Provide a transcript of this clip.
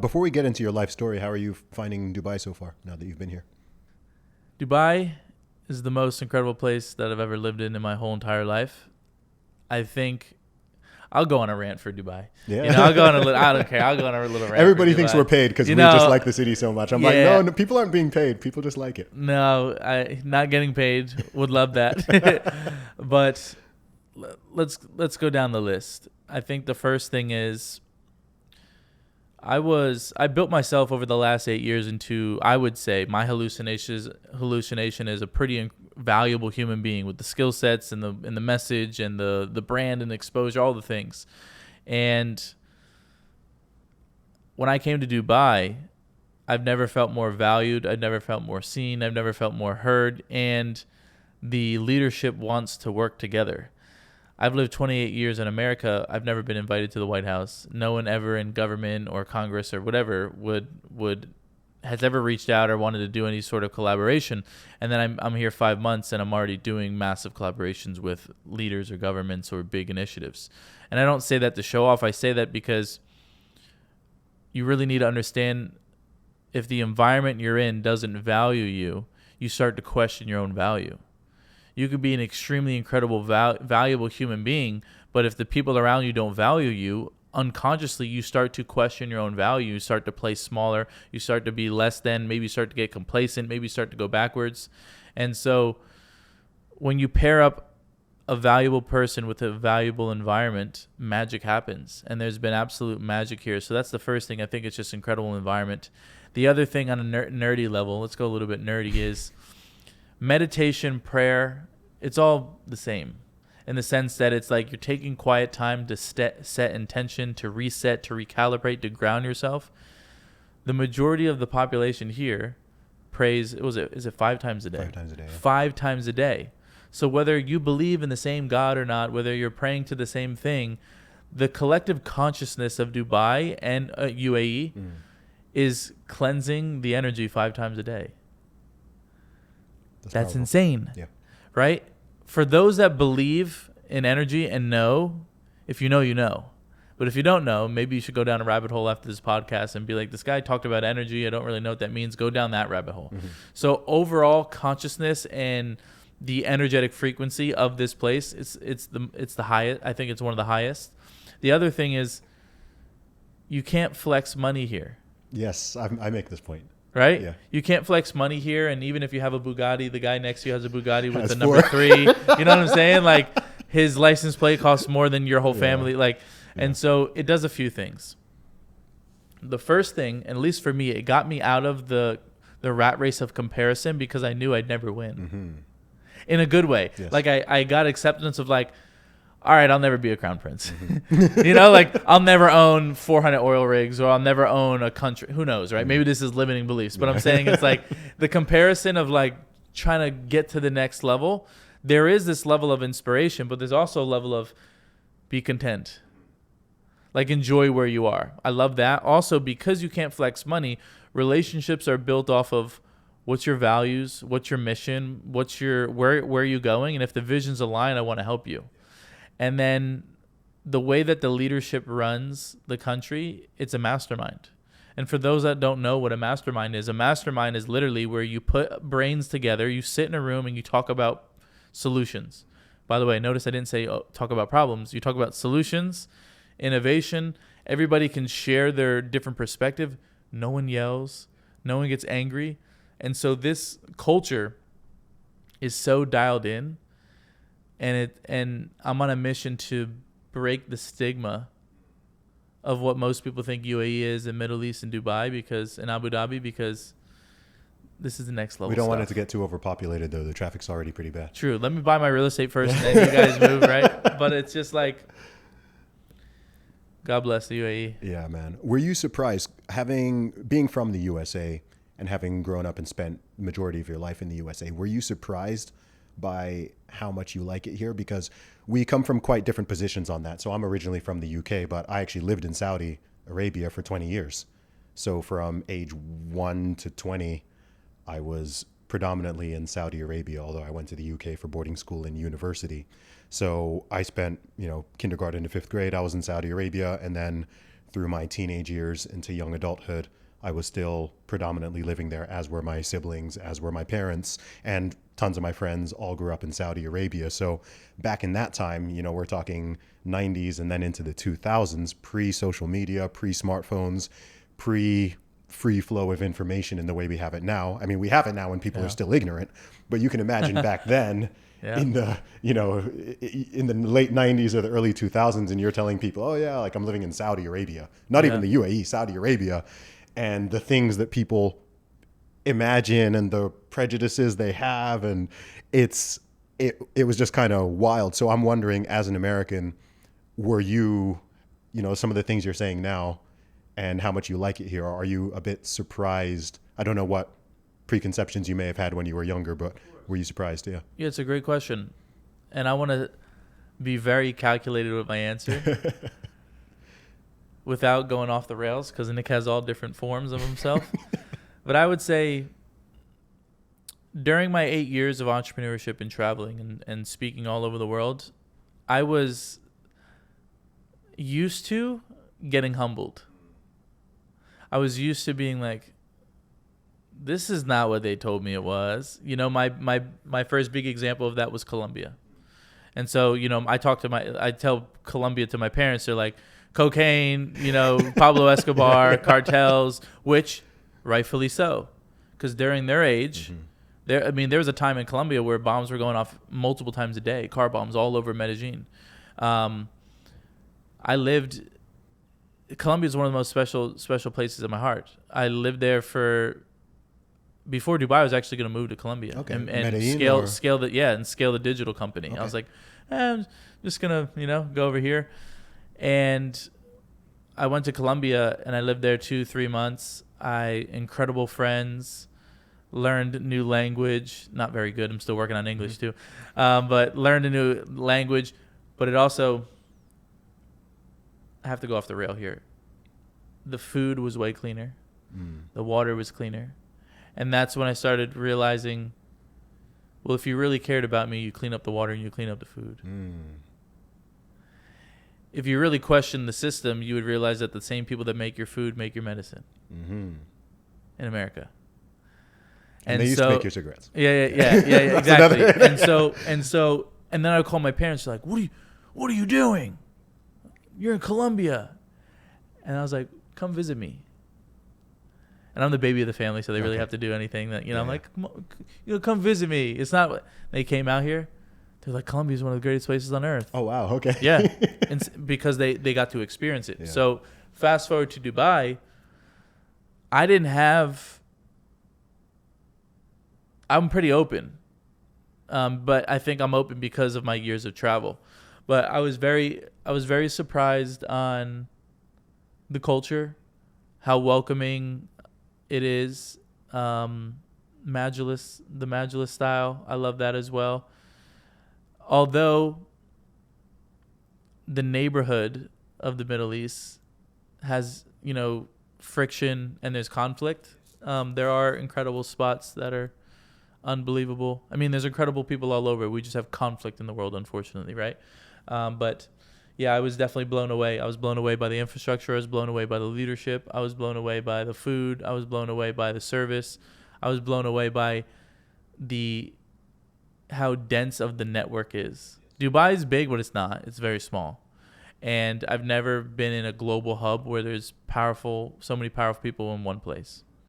Before we get into your life story, how are you finding Dubai so far now that you've been here? Dubai is the most incredible place that I've ever lived in my whole entire life. I think I'll go on a rant for Dubai. Yeah. I'll go on a little. I don't care. I'll go on a little rant. Everybody for thinks Dubai. we're paid because we just like the city so much. I'm like, no, people aren't being paid. People just like it. No, not getting paid. Would love that. But let's go down the list. I think the first thing is I built myself over the last 8 years into, I would say, my hallucination is a pretty valuable human being with the skill sets and the message and the brand and exposure, all the things. And when I came to Dubai, I've never felt more valued. I've never felt more seen. I've never felt more heard. And the leadership wants to work together. I've lived 28 years in America. I've never been invited to the White House. No one ever in government or Congress or whatever has ever reached out or wanted to do any sort of collaboration. And then I'm here 5 months and I'm already doing massive collaborations with leaders or governments or big initiatives. And I don't say that to show off. I say that because you really need to understand, if the environment you're in doesn't value you, you start to question your own value. You could be an extremely incredible, valuable human being, but if the people around you don't value you, unconsciously you start to question your own value. You start to play smaller. You start to be less than. Maybe you start to get complacent. Maybe you start to go backwards. And so when you pair up a valuable person with a valuable environment, magic happens. And there's been absolute magic here. So that's the first thing. I think it's just incredible environment. The other thing on a nerdy level, let's go a little bit nerdy, is meditation, prayer. It's all the same in the sense that it's like you're taking quiet time to set intention, to reset, to recalibrate, to ground yourself. The majority of the population here prays, is it 5 times a day? 5 times a day. Yeah. 5 times a day. So whether you believe in the same God or not, whether you're praying to the same thing, the collective consciousness of Dubai and UAE is cleansing the energy 5 times a day. That's insane. Yeah. Right? For those that believe in energy and know, if you know, you know. But if you don't know, maybe you should go down a rabbit hole after this podcast and be like, this guy talked about energy. I don't really know what that means. Go down that rabbit hole. Mm-hmm. So overall consciousness and the energetic frequency of this place, it's the highest. I think it's one of the highest. The other thing is you can't flex money here. Yes, I make this point. Right? Yeah. You can't flex money here, and even if you have a Bugatti, the guy next to you has a Bugatti with the number 3. You know what I'm saying? Like, his license plate costs more than your whole family. And so it does a few things. The first thing, at least for me, it got me out of the rat race of comparison because I knew I'd never win. Mm-hmm. In a good way. Yes. Like, I got acceptance of like, all right, I'll never be a crown prince. Mm-hmm. Like, I'll never own 400 oil rigs, or I'll never own a country. Who knows, right? Mm-hmm. Maybe this is limiting beliefs, but I'm saying it's like the comparison of like trying to get to the next level. There is this level of inspiration, but there's also a level of be content. Like, enjoy where you are. I love that. Also, because you can't flex money, relationships are built off of what's your values, what's your mission, where are you going, and if the visions align, I want to help you. And then the way that the leadership runs the country, it's a mastermind. And for those that don't know what a mastermind is literally where you put brains together, you sit in a room and you talk about solutions. By the way, notice I didn't say talk about problems. You talk about solutions, innovation. Everybody can share their different perspective. No one yells. No one gets angry. And so this culture is so dialed in. And I'm on a mission to break the stigma of what most people think UAE is in Middle East and Dubai and Abu Dhabi, because this is the next level. We don't want it to get too overpopulated, though. The traffic's already pretty bad. True. Let me buy my real estate first, and then you guys move, right? But it's just like, God bless the UAE. Yeah, man. Were you surprised, being from the USA and having grown up and spent the majority of your life in the USA, were you surprised by how much you like it here? Because we come from quite different positions on that. So I'm originally from the UK, but I actually lived in Saudi Arabia for 20 years. So from age 1 to 20, I was predominantly in Saudi Arabia, although I went to the UK for boarding school and university. So I spent, kindergarten to 5th grade, I was in Saudi Arabia. And then through my teenage years into young adulthood, I was still predominantly living there, as were my siblings, as were my parents, and tons of my friends all grew up in Saudi Arabia. So back in that time, you know, we're talking 90s and then into the 2000s, pre-social media, pre-smartphones, pre-free flow of information in the way we have it now. I mean, we have it now when people are still ignorant, but you can imagine back then in the, you know, in the late 90s or the early 2000s, and you're telling people, oh yeah, like I'm living in Saudi Arabia, not even the UAE, Saudi Arabia. And the things that people imagine and the prejudices they have, and it was just kind of wild. So I'm wondering, as an American, were you know, some of the things you're saying now and how much you like it here, are you a bit surprised? I don't know what preconceptions you may have had when you were younger, but were you surprised? Yeah, it's a great question. And I want to be very calculated with my answer. Without going off the rails, because Nick has all different forms of himself. But I would say during my 8 years of entrepreneurship and traveling and speaking all over the world, I was used to getting humbled. I was used to being like, this is not what they told me it was. You know, my first big example of that was Colombia. And so, you know, I tell Colombia to my parents, they're like, cocaine, you know, Pablo Escobar, cartels, which rightfully so, because during their age, there was a time in Colombia where bombs were going off multiple times a day, car bombs all over Medellin. Colombia is one of the most special places in my heart. I lived there before Dubai. I was actually going to move to Colombia and scale the digital company. Okay. I was like, I'm just going to, you know, go over here. And I went to Colombia and I lived there 2-3 months. Incredible friends, learned new language, not very good. I'm still working on English too. But learned a new language, but it also, I have to go off the rail here. The food was way cleaner. The water was cleaner. And that's when I started realizing, well, if you really cared about me, you clean up the water and you clean up the food. If you really question the system, you would realize that the same people that make your food make your medicine in America. And they used to make your cigarettes. Yeah, exactly. and then I would call my parents, like, what are you doing? You're in Colombia. And I was like, come visit me. And I'm the baby of the family, so they really have to do anything that, you know, I'm like, come visit me. It's not, they came out here. They're like, Colombia is one of the greatest places on earth. Oh, wow. Okay. Yeah. And because they got to experience it. Yeah. So fast forward to Dubai, I'm pretty open. But I think I'm open because of my years of travel. But I was very surprised on the culture, how welcoming it is. The Majlis style. I love that as well. Although the neighborhood of the Middle East has, you know, friction and there's conflict, there are incredible spots that are unbelievable. I mean, there's incredible people all over. We just have conflict in the world, unfortunately, right? But yeah, I was definitely blown away. I was blown away by the infrastructure. I was blown away by the leadership. I was blown away by the food. I was blown away by the service. I was blown away by how dense of the network is. Dubai is big, but it's not. It's very small. And I've never been in a global hub where there's so many powerful people in one place.